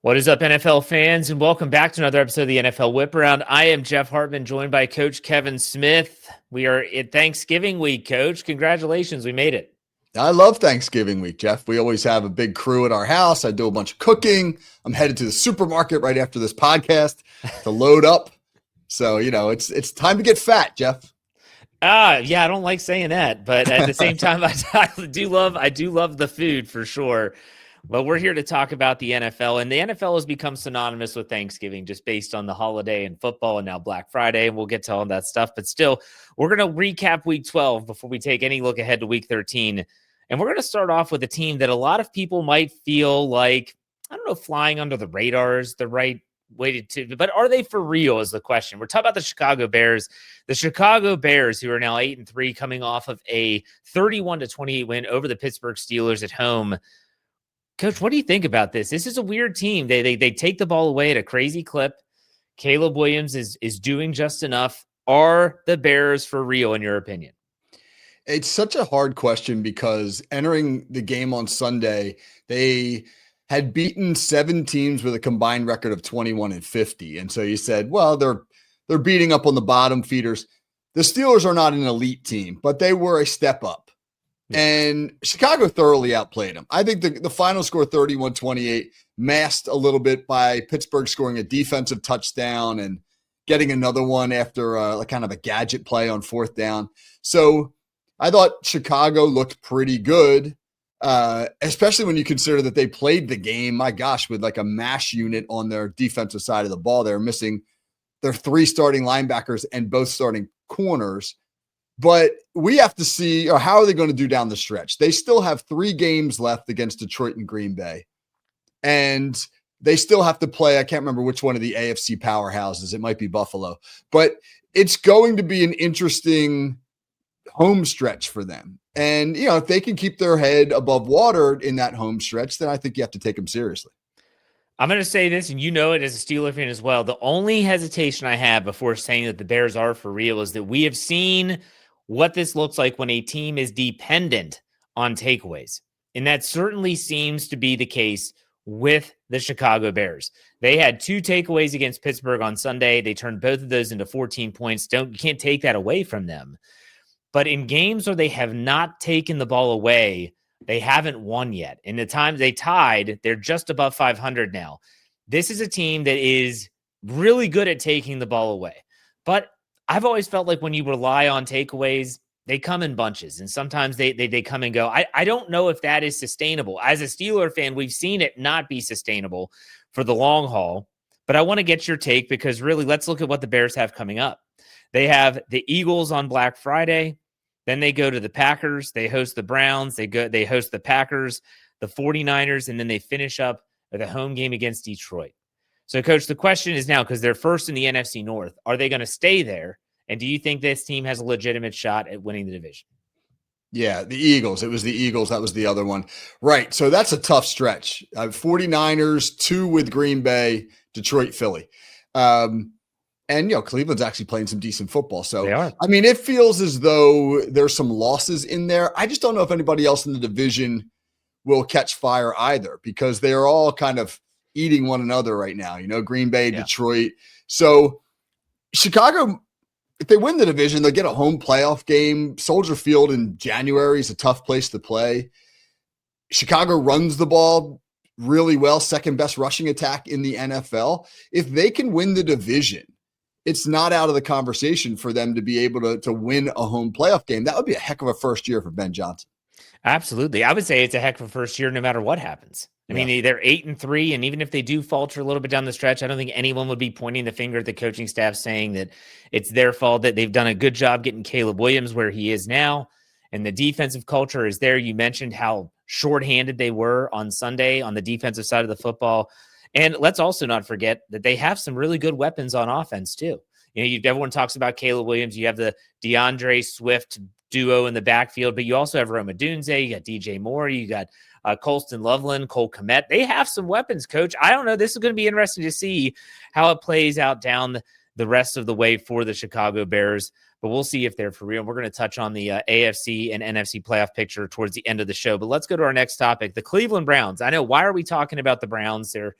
What is up, NFL fans, and welcome back to another episode of the NFL Whip Around. I am Jeff Hartman, joined by Coach Kevin Smith. We are at Thanksgiving week, Coach. Congratulations, we made it. I love Thanksgiving week, Jeff. We always have a big crew at our house. I do a bunch of cooking. I'm headed to the supermarket right after this podcast to load up. So, it's time to get fat, Jeff. Yeah, I don't like saying that, but at the same time, I do love the food for sure. But we're here to talk about the NFL, and the NFL has become synonymous with Thanksgiving just based on the holiday and football and now Black Friday, and we'll get to all that stuff. But still, we're going to recap Week 12 before we take any look ahead to Week 13. And we're going to start off with a team that a lot of people might feel like, I don't know, flying under the radar is the right way to, but are they for real is the question. We're talking about the Chicago Bears. The Chicago Bears, who are now 8-3, coming off of a 31-28 win over the Pittsburgh Steelers at home. Coach, what do you think about this? This is a weird team. They take the ball away at a crazy clip. Caleb Williams is doing just enough. Are the Bears for real, in your opinion? It's such a hard question because entering the game on Sunday, they had beaten 7 teams with a combined record of 21-50. And so you said, well, they're beating up on the bottom feeders. The Steelers are not an elite team, but they were a step up. And Chicago thoroughly outplayed them. I think the final score, 31-28, masked a little bit by Pittsburgh scoring a defensive touchdown and getting another one after kind of a gadget play on 4th down. So I thought Chicago looked pretty good, especially when you consider that they played the game, my gosh, with like a MASH unit on their defensive side of the ball. They're missing their 3 starting linebackers and both starting corners. But we have to see, how are they going to do down the stretch? They still have 3 games left against Detroit and Green Bay. And they still have to play, I can't remember which one of the AFC powerhouses. It might be Buffalo. But it's going to be an interesting home stretch for them. And, if they can keep their head above water in that home stretch, then I think you have to take them seriously. I'm going to say this, and you know it as a Steeler fan as well. The only hesitation I have before saying that the Bears are for real is that we have seen what this looks like when a team is dependent on takeaways. And that certainly seems to be the case with the Chicago Bears. They had 2 takeaways against Pittsburgh on Sunday. They turned both of those into 14 points. You can't take that away from them. But in games where they have not taken the ball away, they haven't won yet. In the times they tied, they're just above 500 now. This is a team that is really good at taking the ball away. But I've always felt like when you rely on takeaways, they come in bunches, and sometimes they come and go. I don't know if that is sustainable. As a Steeler fan, we've seen it not be sustainable for the long haul, but I want to get your take because really, let's look at what the Bears have coming up. They have the Eagles on Black Friday. Then they go to the Packers. They host the Browns. They host the Packers, the 49ers, and then they finish up with a home game against Detroit. So, Coach, the question is now, because they're first in the NFC North, are they going to stay there? And do you think this team has a legitimate shot at winning the division? Yeah, the Eagles. It was the Eagles. That was the other one. Right. So that's a tough stretch. 49ers, 2 with Green Bay, Detroit, Philly. And, Cleveland's actually playing some decent football. So, they are. I mean, it feels as though there's some losses in there. I just don't know if anybody else in the division will catch fire either because they're all kind of eating one another right now, Green Bay, Detroit. So Chicago, if they win the division, they'll get a home playoff game. Soldier Field in January is a tough place to play. Chicago runs the ball really well, second best rushing attack in the NFL. If they can win the division, it's not out of the conversation for them to be able to win a home playoff game. That would be a heck of a first year for Ben Johnson. Absolutely. I would say it's a heck of a first year no matter what happens. I mean, they're 8-3, and even if they do falter a little bit down the stretch, I don't think anyone would be pointing the finger at the coaching staff saying that it's their fault, that they've done a good job getting Caleb Williams where he is now, and the defensive culture is there. You mentioned how shorthanded they were on Sunday on the defensive side of the football. And let's also not forget that they have some really good weapons on offense too. Everyone talks about Caleb Williams. You have the DeAndre Swift duo in the backfield, but you also have Rome Odunze, you got DJ Moore, you got Colston Loveland, Cole Kmet. They have some weapons, Coach. I don't know. This is going to be interesting to see how it plays out down the rest of the way for the Chicago Bears, but we'll see if they're for real. We're going to touch on the AFC and NFC playoff picture towards the end of the show, but let's go to our next topic, the Cleveland Browns. I know, why are we talking about the Browns? They're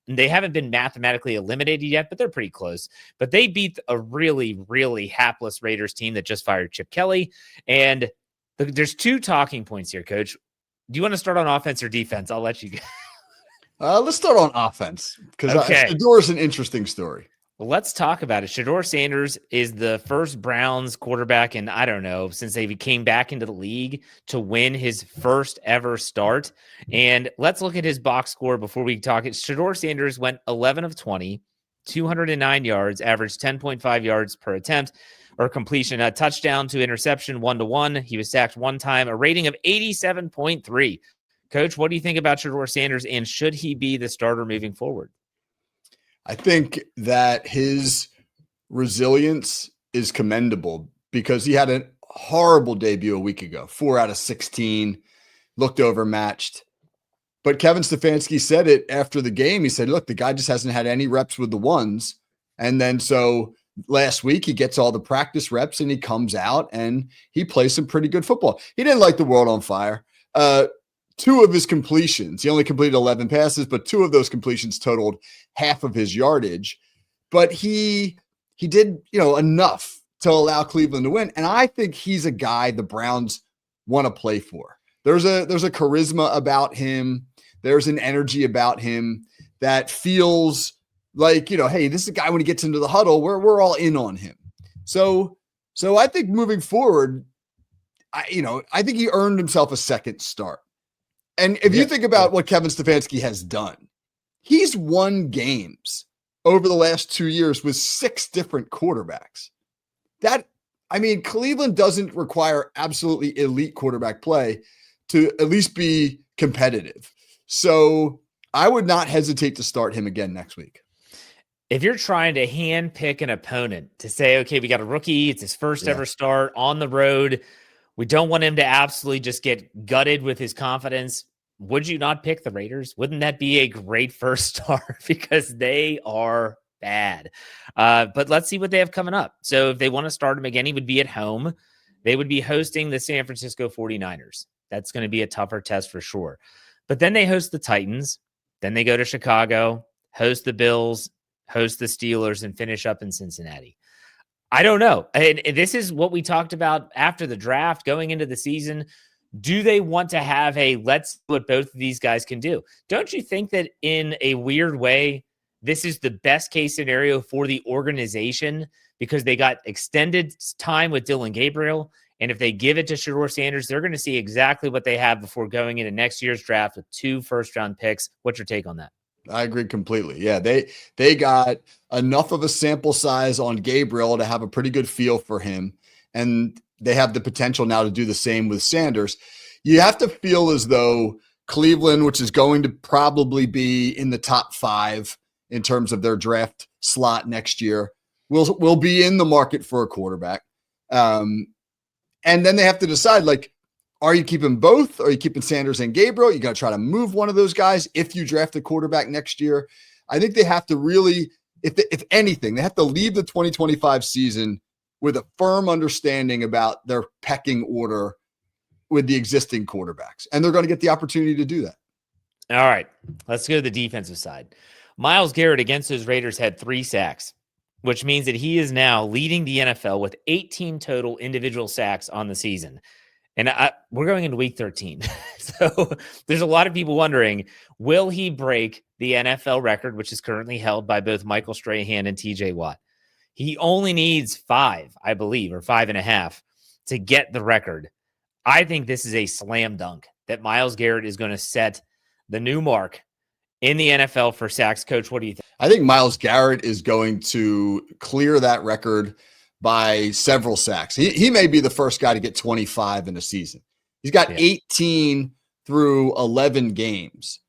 They haven't been mathematically eliminated yet, but they're pretty close. But they beat a really, really hapless Raiders team that just fired Chip Kelly. And there's two talking points here, Coach. Do you want to start on offense or defense? I'll let you go. Let's start on offense because Okay. Shedeur is an interesting story. Well, let's talk about it. Shedeur Sanders is the first Browns quarterback in, I don't know, since they came back into the league to win his first ever start. And let's look at his box score before we talk. Shedeur Sanders went 11 of 20, 209 yards, averaged 10.5 yards per attempt or completion, a touchdown to interception 1-1. He was sacked one time, a rating of 87.3. Coach, what do you think about Shedeur Sanders, and should he be the starter moving forward? I think that his resilience is commendable because he had a horrible debut a week ago, 4 out of 16, looked overmatched. But Kevin Stefanski said it after the game. He said, look, the guy just hasn't had any reps with the ones. And then so last week he gets all the practice reps and he comes out and he plays some pretty good football. He didn't light the world on fire. 2 of his completions, he only completed 11 passes, but 2 of those completions totaled half of his yardage. But he did, enough to allow Cleveland to win. And I think he's a guy the Browns want to play for. There's a charisma about him. There's an energy about him that feels like, hey, this is a guy when he gets into the huddle, we're all in on him. So I think moving forward, I think he earned himself a second start. And if you think about what Kevin Stefanski has done, he's won games over the last 2 years with 6 different quarterbacks. Cleveland doesn't require absolutely elite quarterback play to at least be competitive. So I would not hesitate to start him again next week. If you're trying to hand pick an opponent to say, okay, we got a rookie, it's his first ever start on the road, we don't want him to absolutely just get gutted with his confidence, would you not pick the Raiders? Wouldn't that be a great first start? Because they are bad. But let's see what they have coming up. So if they want to start him again, he would be at home. They would be hosting the San Francisco 49ers. That's going to be a tougher test for sure. But then they host the Titans. Then they go to Chicago, host the Bills, host the Steelers, and finish up in Cincinnati. I don't know. And this is what we talked about after the draft going into the season. Do they want to have let's see what both of these guys can do? Don't you think that in a weird way, this is the best case scenario for the organization because they got extended time with Dylan Gabriel? And if they give it to Shedeur Sanders, they're going to see exactly what they have before going into next year's draft with 2 first-round picks. What's your take on that? I agree completely. Yeah, they got enough of a sample size on Gabriel to have a pretty good feel for him. And they have the potential now to do the same with Sanders. You have to feel as though Cleveland, which is going to probably be in the top 5 in terms of their draft slot next year, will be in the market for a quarterback. And then they have to decide, are you keeping both? Are you keeping Sanders and Gabriel? You got to try to move one of those guys if you draft a quarterback next year. I think they have to really, if anything, they have to leave the 2025 season with a firm understanding about their pecking order with the existing quarterbacks. And they're going to get the opportunity to do that. All right, let's go to the defensive side. Myles Garrett against those Raiders had 3 sacks, which means that he is now leading the NFL with 18 total individual sacks on the season. And we're going into week 13. So there's a lot of people wondering, will he break the NFL record, which is currently held by both Michael Strahan and TJ Watt? He only needs 5, I believe, or 5.5 to get the record. I think this is a slam dunk that Myles Garrett is going to set the new mark in the NFL for sacks. Coach, what do you think? I think Myles Garrett is going to clear that record by several sacks. He may be the first guy to get 25 in a season. He's got 18 through 11 games,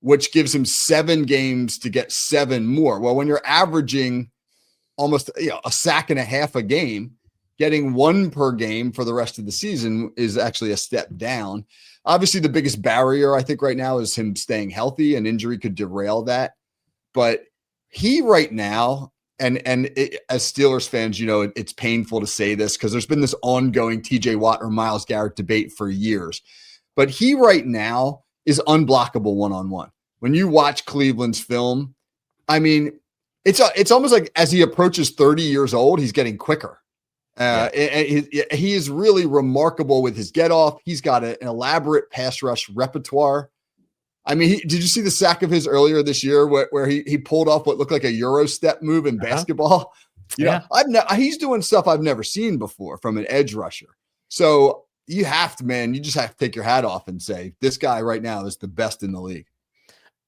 which gives him 7 games to get 7 more. Well, when you're averaging almost a sack and a half a game, getting 1 per game for the rest of the season is actually a step down. Obviously, the biggest barrier I think right now is him staying healthy, and injury could derail that. But he right now, as Steelers fans, it's painful to say this because there's been this ongoing TJ Watt or Myles Garrett debate for years. But he right now is unblockable one-on-one. when you watch Cleveland's film, I mean, it's almost like as he approaches 30 years old, he's getting quicker. He is really remarkable with his get off. He's got an elaborate pass rush repertoire. I mean, did you see the sack of his earlier this year where he pulled off what looked like a Euro step move in basketball? You know, he's doing stuff I've never seen before from an edge rusher. So you have to, man, you just have to take your hat off and say, this guy right now is the best in the league.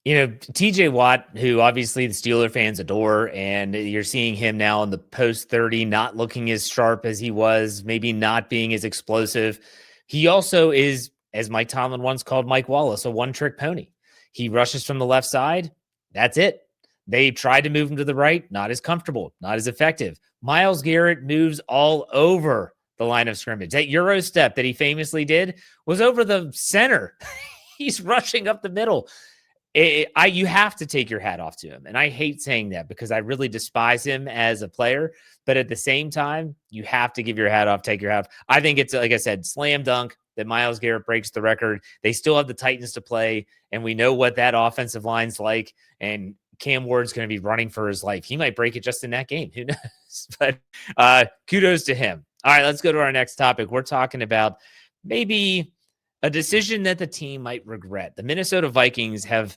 You know, TJ Watt, who obviously the Steeler fans adore, and you're seeing him now in the post 30, not looking as sharp as he was, maybe not being as explosive. He also is, as Mike Tomlin once called Mike Wallace, a one-trick pony. He rushes from the left side. That's it. They tried to move him to the right. Not as comfortable, not as effective. Myles Garrett moves all over the line of scrimmage. That Euro step that he famously did was over the center. He's rushing up the middle. You have to take your hat off to him. And I hate saying that because I really despise him as a player. But at the same time, you have to give your hat off, take your hat off. I think it's, like I said, slam dunk that Myles Garrett breaks the record. They still have the Titans to play, and we know what that offensive line's like. And Cam Ward's going to be running for his life. He might break it just in that game. Who knows? But kudos to him. All right, let's go to our next topic. We're talking about maybe a decision that the team might regret. The Minnesota Vikings have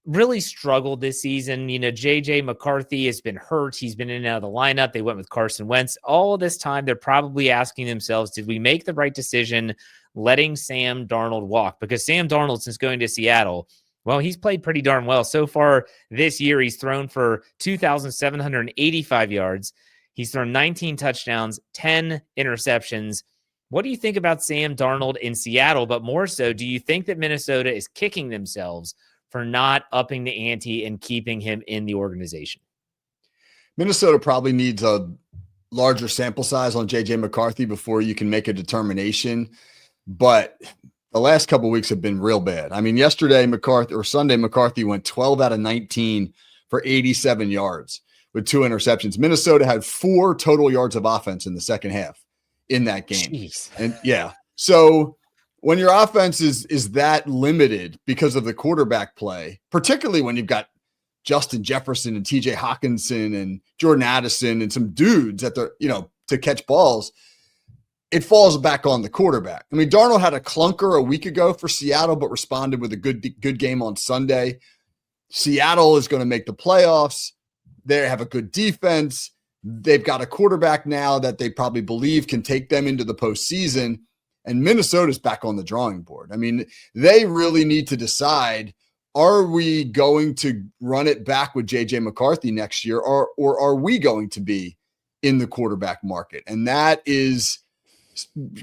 really struggled this season. You know, J.J. McCarthy has been hurt. He's been in and out of the lineup. They went with Carson Wentz. All this time, they're probably asking themselves, did we make the right decision letting Sam Darnold walk? Because Sam Darnold, since going to Seattle, well, he's played pretty darn well. So far this year, he's thrown for 2,785 yards. He's thrown 19 touchdowns, 10 interceptions. What do you think about Sam Darnold in Seattle? But more so, do you think that Minnesota is kicking themselves for not upping the ante and keeping him in the organization? Minnesota probably needs a larger sample size on J.J. McCarthy before you can make a determination. But the last couple of weeks have been real bad. I mean, Sunday, McCarthy went 12 out of 19 for 87 yards with 2 interceptions. Minnesota had 4 total yards of offense in the second half in that game. Jeez. And yeah. So when your offense is that limited because of the quarterback play, particularly when you've got Justin Jefferson and TJ Hawkinson and Jordan Addison and some dudes to catch balls, it falls back on the quarterback. I mean, Darnold had a clunker a week ago for Seattle, but responded with a good game on Sunday. Seattle is going to make the playoffs. They have a good defense. They've got a quarterback now that they probably believe can take them into the postseason, and Minnesota's back on the drawing board. I mean, they really need to decide, are we going to run it back with J.J. McCarthy next year, or are we going to be in the quarterback market? And that is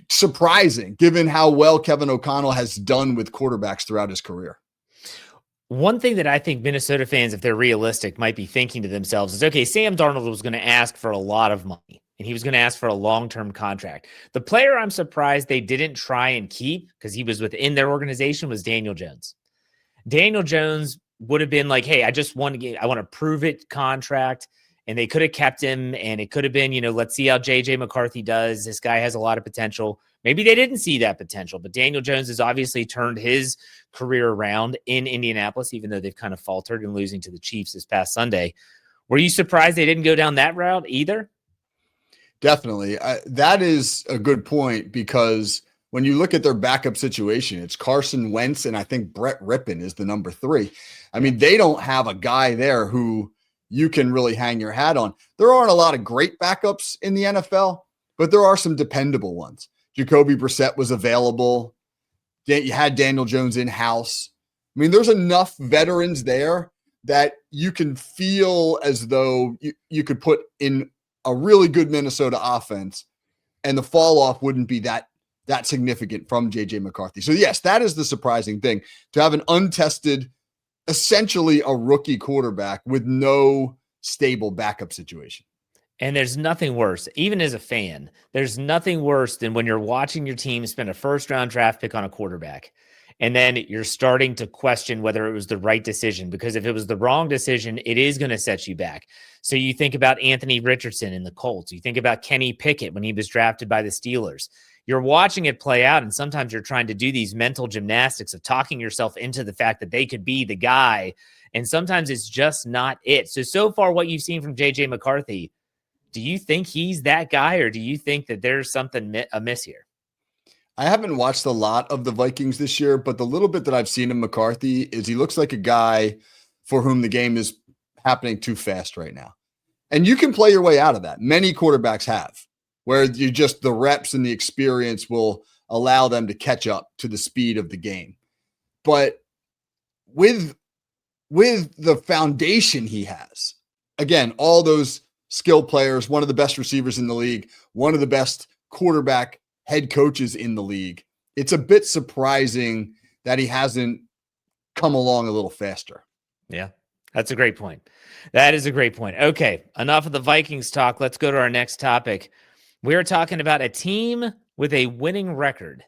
surprising given how well Kevin O'Connell has done with quarterbacks throughout his career. One thing that I think Minnesota fans, if they're realistic, might be thinking to themselves is, okay, Sam Darnold was going to ask for a lot of money, and he was going to ask for a long-term contract. The player I'm surprised they didn't try and keep, because he was within their organization, was Daniel Jones. Daniel Jones would have been like, hey, I want to prove it contract, and they could have kept him, and it could have been, let's see how J.J. McCarthy does. This guy has a lot of potential. Maybe they didn't see that potential, but Daniel Jones has obviously turned his career around in Indianapolis, even though they've kind of faltered in losing to the Chiefs this past Sunday. Were you surprised they didn't go down that route either? Definitely. That is a good point, because when you look at their backup situation, it's Carson Wentz, and I think Brett Rippon is the number 3. I mean, they don't have a guy there who you can really hang your hat on. There aren't a lot of great backups in the NFL, but there are some dependable ones. Jacoby Brissett was available. You had Daniel Jones in-house. I mean, there's enough veterans there that you can feel as though you could put in a really good Minnesota offense, and the fall off wouldn't be that significant from J.J. McCarthy. So yes, that is the surprising thing, to have an untested, essentially a rookie quarterback with no stable backup situation. And there's nothing worse, even as a fan, there's nothing worse than when you're watching your team spend a first-round draft pick on a quarterback, and then you're starting to question whether it was the right decision, because if it was the wrong decision, it is going to set you back. So you think about Anthony Richardson in the Colts. You think about Kenny Pickett when he was drafted by the Steelers. you're watching it play out, and sometimes you're trying to do these mental gymnastics of talking yourself into the fact that they could be the guy, and sometimes it's just not it. So far, what you've seen from JJ McCarthy, do you think he's that guy, or do you think that there's something amiss here? I haven't watched a lot of the Vikings this year, but the little bit that I've seen of McCarthy is he looks like a guy for whom the game is happening too fast right now. And you can play your way out of that. Many quarterbacks have, where you just the reps and the experience will allow them to catch up to the speed of the game. But with the foundation he has, again, all those skill players, one of the best receivers in the league, one of the best quarterback head coaches in the league, it's a bit surprising that he hasn't come along a little faster. Yeah, that's a great point. That is a great point. Okay, enough of the Vikings talk. Let's go to our next topic. We're talking about a team with a winning record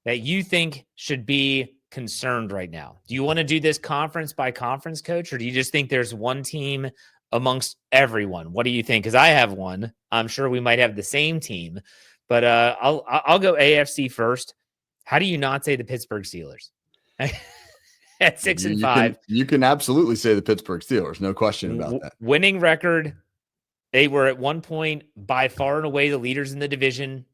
that you think should be concerned right now. Do you want to do this conference by conference, Coach, or do you just think there's one team amongst everyone? What do you think? Because I have one. I'm sure we might have the same team, but I'll go AFC first. How do you not say the Pittsburgh Steelers? At 6-5. You can absolutely say the Pittsburgh Steelers. No question about that. Winning record. They were at one point by far and away the leaders in the division.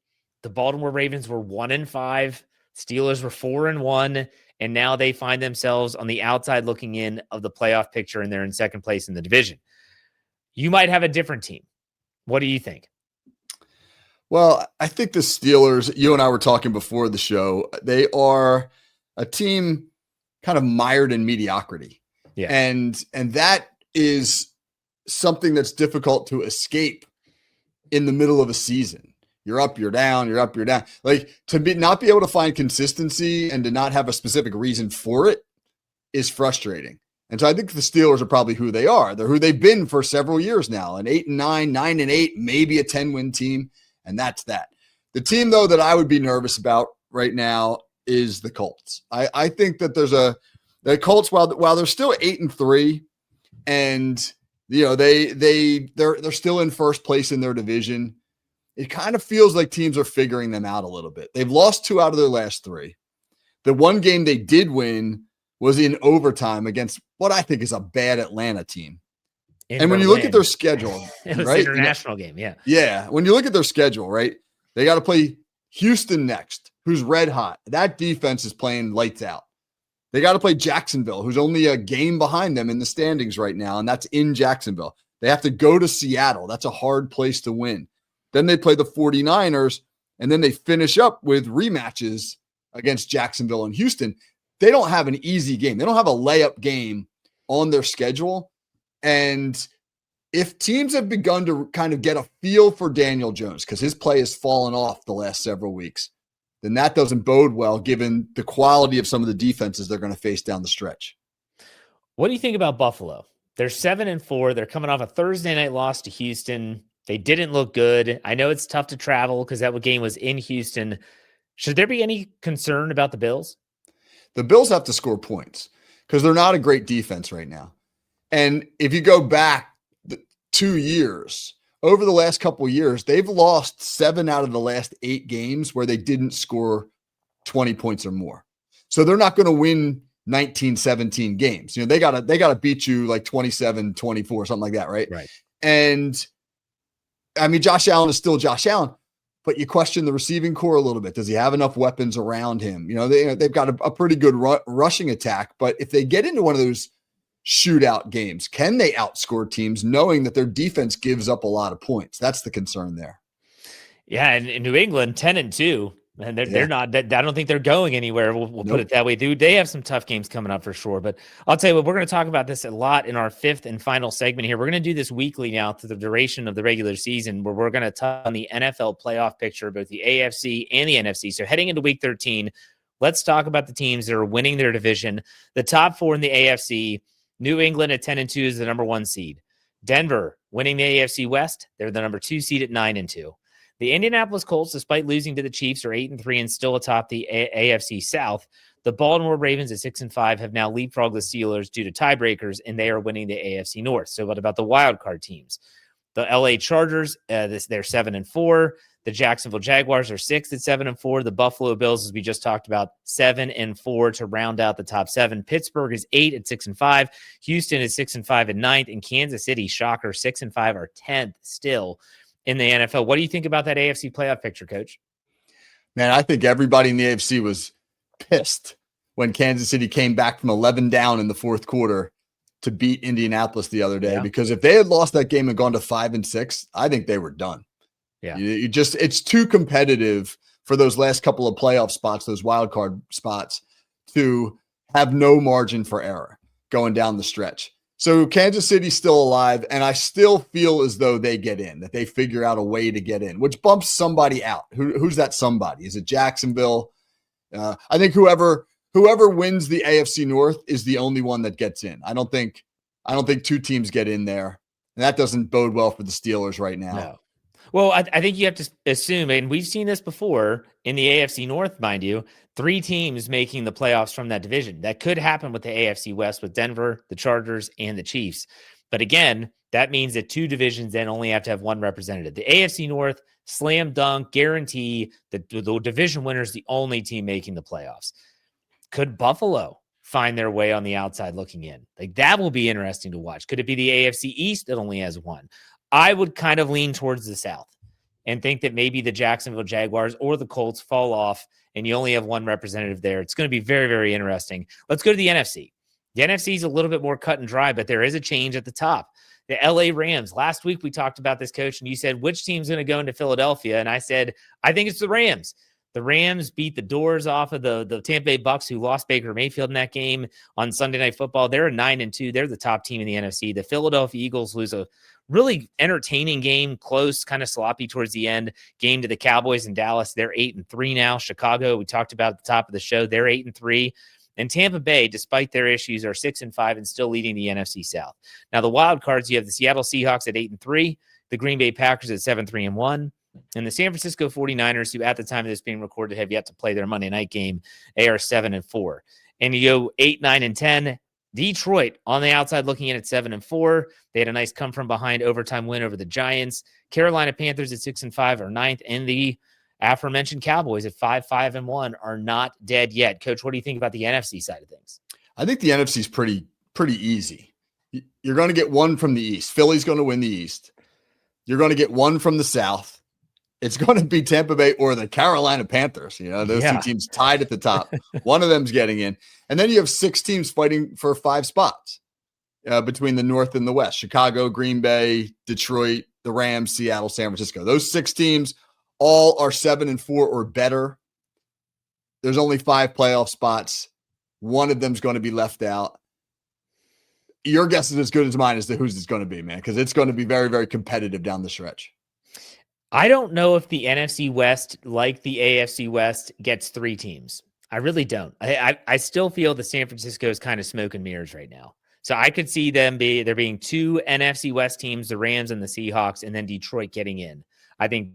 The Baltimore Ravens were 1-5. Steelers were 4-1. And now they find themselves on the outside looking in of the playoff picture, and they're in second place in the division. You might have a different team. What do you think? Well, I think the Steelers, you and I were talking before the show, they are a team kind of mired in mediocrity. Yeah. And that is something that's difficult to escape in the middle of a season. You're up, you're down, you're up, you're down. Like not be able to find consistency and to not have a specific reason for it is frustrating. And so I think the Steelers are probably who they are. They're who they've been for several years now, an 8-9, 9-8, maybe a 10-win team. And that's that. The team, though, that I would be nervous about right now is the Colts. I think that the Colts, while they're still 8-3, and they're still in first place in their division, it kind of feels like teams are figuring them out a little bit. They've lost 2 out of their last 3. The one game they did win was in overtime against what I think is a bad Atlanta team. And when you look at their schedule, it was right? an international game. Yeah. Yeah. When you look at their schedule, right? They got to play Houston next, who's red hot. That defense is playing lights out. They got to play Jacksonville, who's only a game behind them in the standings right now, and that's in Jacksonville. They have to go to Seattle. That's a hard place to win. Then they play the 49ers, and then they finish up with rematches against Jacksonville and Houston. They don't have an easy game. They don't have a layup game on their schedule. And if teams have begun to kind of get a feel for Daniel Jones, because his play has fallen off the last several weeks, then that doesn't bode well given the quality of some of the defenses they're going to face down the stretch. What do you think about Buffalo? They're 7-4. They're coming off a Thursday night loss to Houston. They didn't look good. I know it's tough to travel because that game was in Houston. Should there be any concern about the Bills? The Bills have to score points because they're not a great defense right now. And if you go back 2 years, over the last couple of years, they've lost 7 out of the last 8 games where they didn't score 20 points or more. So they're not going to win 19-17 games. They gotta beat you like 27-24, something like that, right? Right. And I mean, Josh Allen is still Josh Allen, but you question the receiving core a little bit. Does he have enough weapons around him? They've got a pretty good rushing attack, but if they get into one of those shootout games, can they outscore teams knowing that their defense gives up a lot of points? That's the concern there. Yeah, and in New England, 10-2, and they're not. I don't think they're going anywhere. We'll put it that way. Dude, they have some tough games coming up for sure. But I'll tell you what, we're going to talk about this a lot in our 5th and final segment here. We're going to do this weekly now through the duration of the regular season, where we're going to touch on the NFL playoff picture, both the AFC and the NFC. So heading into Week 13, let's talk about the teams that are winning their division. The top 4 in the AFC. New England at 10-2 is the number 1 seed. Denver winning the AFC West. They're the number 2 seed at 9-2. The Indianapolis Colts, despite losing to the Chiefs, are 8-3 and still atop the AFC South. The Baltimore Ravens at 6-5 have now leapfrogged the Steelers due to tiebreakers, and they are winning the AFC North. So what about the wild card teams? The LA Chargers, they're 7-4. The Jacksonville Jaguars are 6th at 7-4. The Buffalo Bills, as we just talked about, 7-4 to round out the top 7. Pittsburgh is 8 at 6-5. Houston is 6-5 at 9th. And Kansas City, shocker, 6-5 are 10th still in the NFL. What do you think about that AFC playoff picture, Coach? Man, I think everybody in the AFC was pissed when Kansas City came back from 11 down in the fourth quarter to beat Indianapolis the other day. Because if they had lost that game and gone to 5-6, I think they were done. Yeah. It's too competitive for those last couple of playoff spots, those wild card spots, to have no margin for error going down the stretch. So Kansas City's still alive, and I still feel as though they get in, that they figure out a way to get in, which bumps somebody out. Who's that somebody? Is it Jacksonville? I think whoever wins the AFC North is the only one that gets in. I don't think two teams get in there, and that doesn't bode well for the Steelers right now. No. Well, I think you have to assume, and we've seen this before in the AFC North, mind you, 3 teams making the playoffs from that division. That could happen with the AFC West with Denver, the Chargers, and the Chiefs. But again, that means that 2 divisions then only have to have 1 representative. The AFC North, slam dunk, guarantee that the division winner is the only team making the playoffs. Could Buffalo find their way on the outside looking in? Like, that will be interesting to watch. Could it be the AFC East that only has 1? I would kind of lean towards the South and think that maybe the Jacksonville Jaguars or the Colts fall off and you only have 1 representative there. It's going to be very, very interesting. Let's go to the NFC. The NFC is a little bit more cut and dry, but there is a change at the top. The LA Rams. Last week we talked about this, Coach, and you said, which team's going to go into Philadelphia? And I said, I think it's the Rams. The Rams beat the doors off of the Tampa Bay Bucks, who lost Baker Mayfield in that game on Sunday Night Football. They're 9-2. They're the top team in the NFC. The Philadelphia Eagles lose a really entertaining game, close, kind of sloppy towards the end, game to the Cowboys in Dallas. They're 8-3 now. Chicago, we talked about at the top of the show, they're 8-3. And Tampa Bay, despite their issues, are 6-5 and still leading the NFC South. Now, the wild cards, you have the Seattle Seahawks at 8-3, the Green Bay Packers at 7-3-1, and the San Francisco 49ers, who at the time of this being recorded have yet to play their Monday night game, they are 7-4. And you go 8, 9, and 10. Detroit on the outside looking in at 7-4. They had a nice come from behind overtime win over the Giants. Carolina Panthers at 6-5 are 9th, and the aforementioned Cowboys at 5-1 are not dead yet. Coach, what do you think about the NFC side of things? I think the NFC is pretty easy. You're going to get 1 from the East. Philly's going to win the East. You're going to get 1 from the South. It's going to be Tampa Bay or the Carolina Panthers. Those 2 teams tied at the top. One of them's getting in. And then you have 6 teams fighting for 5 spots between the North and the West. Chicago, Green Bay, Detroit, the Rams, Seattle, San Francisco. Those 6 teams all are 7-4 or better. There's only 5 playoff spots. One of them's going to be left out. Your guess is as good as mine as to who's it's going to be, man, because it's going to be very, very competitive down the stretch. I don't know if the NFC West, like the AFC West, gets 3 teams. I really don't. I still feel the San Francisco is kind of smoke and mirrors right now. So I could see there being 2 NFC West teams, the Rams and the Seahawks, and then Detroit getting in. I think,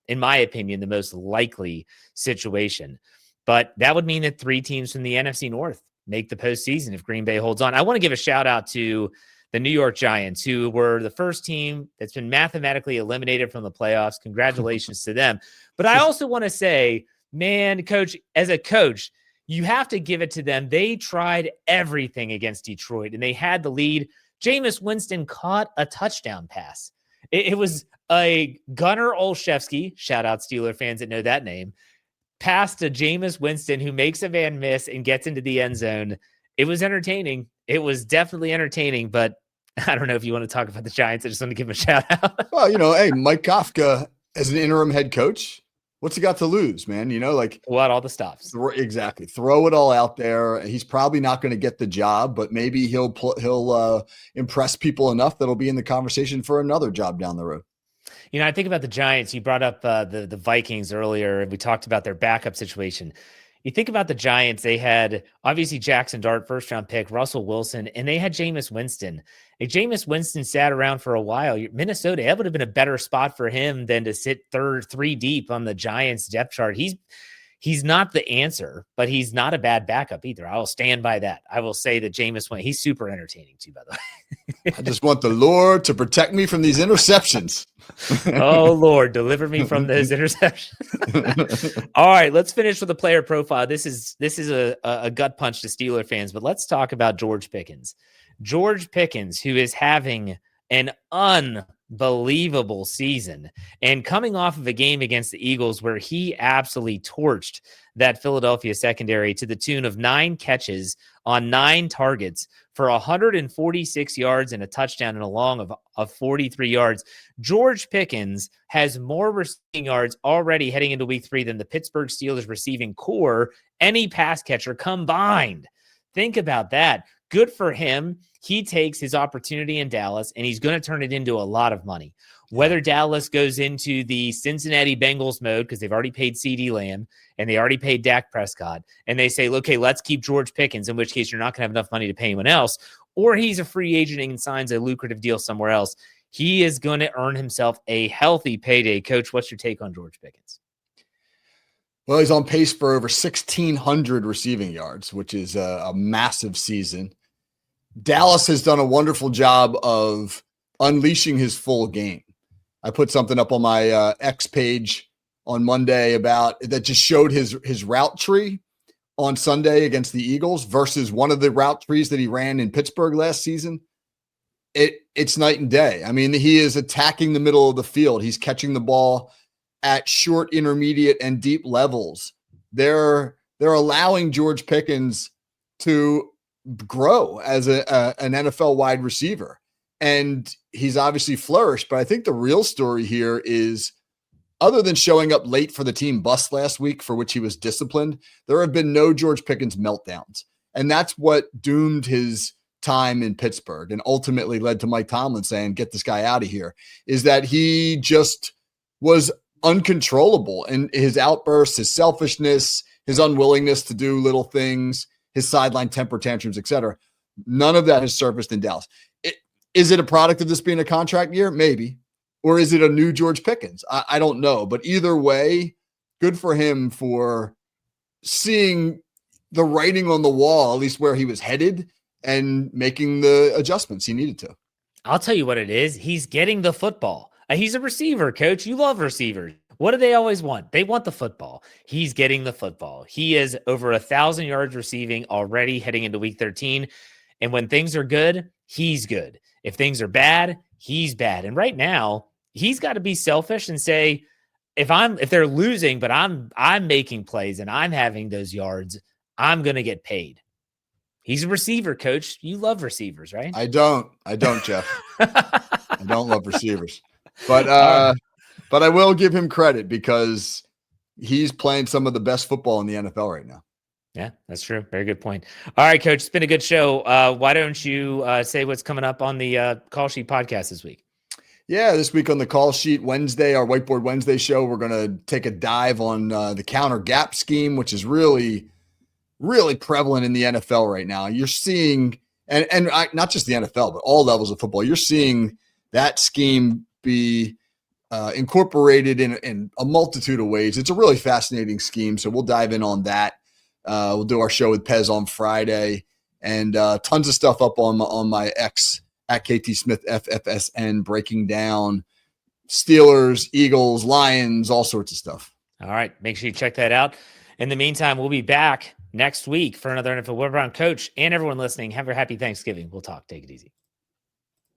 in my opinion, the most likely situation. But that would mean that 3 teams from the NFC North make the postseason if Green Bay holds on. I want to give a shout out to the New York Giants, who were the first team that's been mathematically eliminated from the playoffs. Congratulations to them. But I also want to say, man, Coach, as a coach, you have to give it to them. They tried everything against Detroit, and they had the lead. Jameis Winston caught a touchdown pass. It was a Gunnar Olszewski, shout out Steeler fans that know that name, pass to Jameis Winston, who makes a man miss and gets into the end zone. It was entertaining. It was definitely entertaining, but I don't know if you want to talk about the Giants. I just want to give them a shout out. Well, hey, Mike Kafka as an interim head coach, what's he got to lose, man? What, all the stops. Exactly. Throw it all out there. He's probably not going to get the job, but maybe he'll impress people enough that'll be in the conversation for another job down the road. I think about the Giants. You brought up the Vikings earlier, and we talked about their backup situation. You think about the Giants, they had obviously Jackson Dart, first-round pick, Russell Wilson, and they had Jameis Winston. If Jameis Winston sat around for a while, Minnesota, that would have been a better spot for him than to sit 3 deep on the Giants depth chart. He's not the answer, but he's not a bad backup either. I will stand by that. I will say that Jameis Winston, he's super entertaining too, by the way. I just want the Lord to protect me from these interceptions. Oh, Lord, deliver me from those interceptions. All right, let's finish with a player profile. This is a gut punch to Steeler fans, but let's talk about George Pickens. George Pickens, who is having an unbelievable season and coming off of a game against the Eagles where he absolutely torched that Philadelphia secondary to the tune of 9 catches on 9 targets for 146 yards and a touchdown and a long of 43 yards. George Pickens has more receiving yards already heading into week 3 than the Pittsburgh Steelers receiving core, any pass catcher combined. Think about that. Good for him. He takes his opportunity in Dallas, and he's going to turn it into a lot of money. Whether Dallas goes into the Cincinnati Bengals mode, because they've already paid CeeDee Lamb, and they already paid Dak Prescott, and they say, okay, let's keep George Pickens, in which case you're not going to have enough money to pay anyone else, or he's a free agent and signs a lucrative deal somewhere else, he is going to earn himself a healthy payday. Coach, what's your take on George Pickens? Well, he's on pace for over 1,600 receiving yards, which is a massive season. Dallas has done a wonderful job of unleashing his full game. I put something up on my X page on Monday about that just showed his route tree on Sunday against the Eagles versus one of the route trees that he ran in Pittsburgh last season. It's night and day. I mean, he is attacking the middle of the field. He's catching the ball at short, intermediate, and deep levels. They're allowing George Pickens to grow as an NFL wide receiver. And he's obviously flourished, but I think the real story here is, other than showing up late for the team bus last week, for which he was disciplined, there have been no George Pickens meltdowns. And that's what doomed his time in Pittsburgh and ultimately led to Mike Tomlin saying, get this guy out of here, is that he just was uncontrollable. And his outbursts, his selfishness, his unwillingness to do little things, his sideline temper tantrums, etc. None of that has surfaced in Dallas. Is it a product of this being a contract year? Maybe. Or is it a new George Pickens? I don't know. But either way, good for him for seeing the writing on the wall, at least where he was headed, and making the adjustments he needed to. I'll tell you what it is. He's getting the football. He's a receiver, coach. You love receivers. What do they always want? They want the football. He's getting the football. He is over 1,000 yards receiving already heading into week 13. And when things are good, he's good. If things are bad, he's bad. And right now, he's got to be selfish and say, if they're losing, but I'm making plays and I'm having those yards, I'm going to get paid. He's a receiver, coach. You love receivers, right? I don't, Jeff. I don't love receivers. But I will give him credit because he's playing some of the best football in the NFL right now. Yeah, that's true. Very good point. All right, coach, it's been a good show. Why don't you say what's coming up on the Call Sheet podcast this week? Yeah, this week on the Call Sheet Wednesday, our Whiteboard Wednesday show, we're going to take a dive on the counter gap scheme, which is really, really prevalent in the NFL right now. You're seeing, and not just the NFL, but all levels of football, you're seeing that scheme be incorporated in a multitude of ways. It's a really fascinating scheme, so we'll dive in on that. We'll do our show with Pez on Friday, and tons of stuff up on my X at KT Smith FFSN, breaking down Steelers, Eagles, Lions, all sorts of stuff. All right, make sure you check that out. In the meantime, we'll be back next week for another NFL Web Round. Coach and everyone listening, have a happy Thanksgiving. We'll talk. Take it easy.